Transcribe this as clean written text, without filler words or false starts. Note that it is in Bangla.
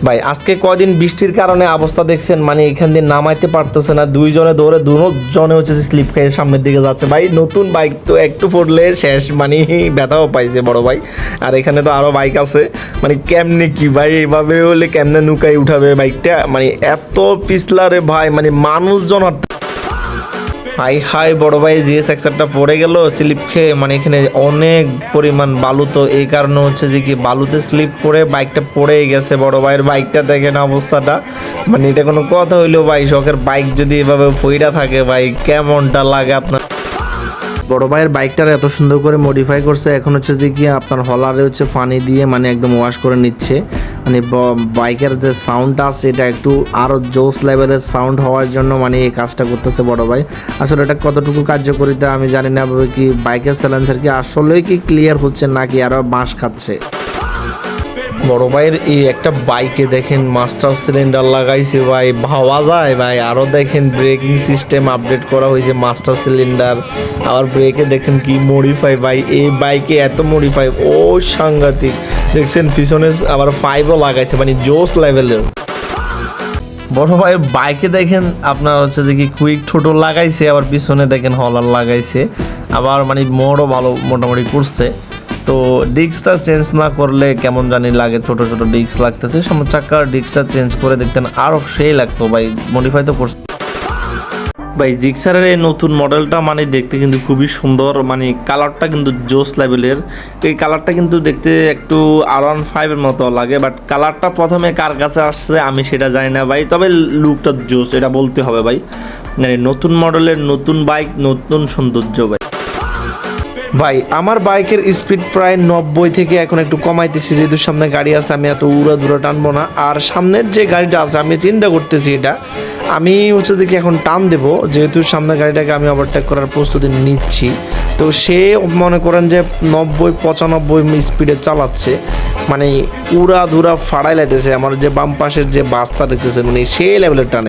ভাই আজকে কয়দিন বৃষ্টির কারণে অবস্থা দেখছেন, মানে এখান দিয়ে নামাইতে পারতেছে না, দুইজনে দৌড়ে দুজনে হচ্ছে স্লিপ খেয়ে সামনের দিকে যাচ্ছে। ভাই নতুন বাইক তো একটু পড়লে শেষ, মানে ব্যথাও পাইছে বড় ভাই। আর এখানে তো আরো বাইক আছে, মানে কেমনে কি ভাই এভাবে হলে কেমনে নুকাই উঠাবে বাইকটা, মানে এত পিছলারে ভাই, মানে মানুষজন হাই হাই বড় ভাই জিএস এক্সারটা পড়ে গেল স্লিপ খেয়ে, মানে এখানে অনেক পরিমাণ বালু, তো এই কারণে হচ্ছে যে কি বালুতে স্লিপ করে বাইকটা পড়েই গেছে। বড় ভাইয়ের বাইকটা দেখেন অবস্থাটা, মানে এটা কোনো কথা হইলো ভাই, শখের বাইক যদি এভাবে পইড়া থাকে ভাই কেমনটা লাগে আপনার। বড় ভাইয়ের বাইকটার এত সুন্দর করে মডিফাই করছে, এখন হচ্ছে যে কি আপনার হলারে হচ্ছে পানি দিয়ে মানে একদম ওয়াশ করে নিচ্ছে, মানে বাইকের যে সাউন্ডটা আছে এটা একটু আরও জোস লেভেলের সাউন্ড হওয়ার জন্য মানে এই কাজটা করতেছে বড় ভাই। আসলে এটা কতটুকু কার্যকরিতা আমি জানি না, কি বাইকের সাইলেন্সার কি আসলেই কি ক্লিয়ার হচ্ছে নাকি আরও বাঁশ খাচ্ছে। বড় ভাইয়ের এই একটা বাইকে দেখেন মাস্টার সিলিন্ডার লাগাইছে ভাই, ভাবা যায় ভাই। আরও দেখেন ব্রেকিং সিস্টেম আপডেট করা হয়েছে, মাস্টার সিলিন্ডার, আবার ব্রেকে দেখেন কি মডিফাই ভাই, এই বাইকে এত মডিফাই ও সাংঘাতিক। দেখছেন পিছনে আবার 5ও লাগাইছে, মানে জোস লেভেলের। বড় ভাইয়ের বাইকে দেখেন আপনার হচ্ছে যে কি কুইক ঠোঁটো লাগাইছে, আবার পিছনে দেখেন হলার লাগাইছে, আবার মানে মোড়ও ভালো মোটামুটি করছে। তো ডিস্কটা চেঞ্জ না করলে কেমন জানি লাগে, ছোট ছোট ডিস্ক লাগতেছে, সামনে চাকার ডিস্কটা চেঞ্জ করে দেখতেন আরও সেই লাগতো ভাই, মডিফাই তো করছে ভাই। জিক্সারের এই নতুন মডেলটা মানে দেখতে কিন্তু খুবই সুন্দর, মানে কালারটা কিন্তু জোস লেভেলের। এই কালারটা কিন্তু দেখতে একটু R15 এর মতো লাগে, বাট কালারটা প্রথমে কার কাছে আসছে আমি সেটা জানি না ভাই, তবে লুকটা জোস এটা বলতে হবে ভাই। মানে নতুন মডেলের নতুন বাইক, নতুন সৌন্দর্য ভাই। ভাই আমার বাইকের স্পিড প্রায় 90 থেকে এখন একটু কমাইতেছি, যেহেতু সামনে গাড়ি আছে আমি এত উড়া টানবো না। আর সামনের যে গাড়িটা আছে আমি চিন্তা করতেছি এটা আমি হচ্ছে যে কি এখন টান দেবো, যেহেতু সামনের গাড়িটাকে আমি ওভারটেক করার প্রস্তুতি নিচ্ছি। তো সে মনে করেন যে 90-95 স্পিডে চালাচ্ছে, মানে উড়া ধুরা ফাড়াই লাইতেছে, আমার যে বাম পাশের যে বাসটা দেখতেছে মানে সেই লেভেলের টানে।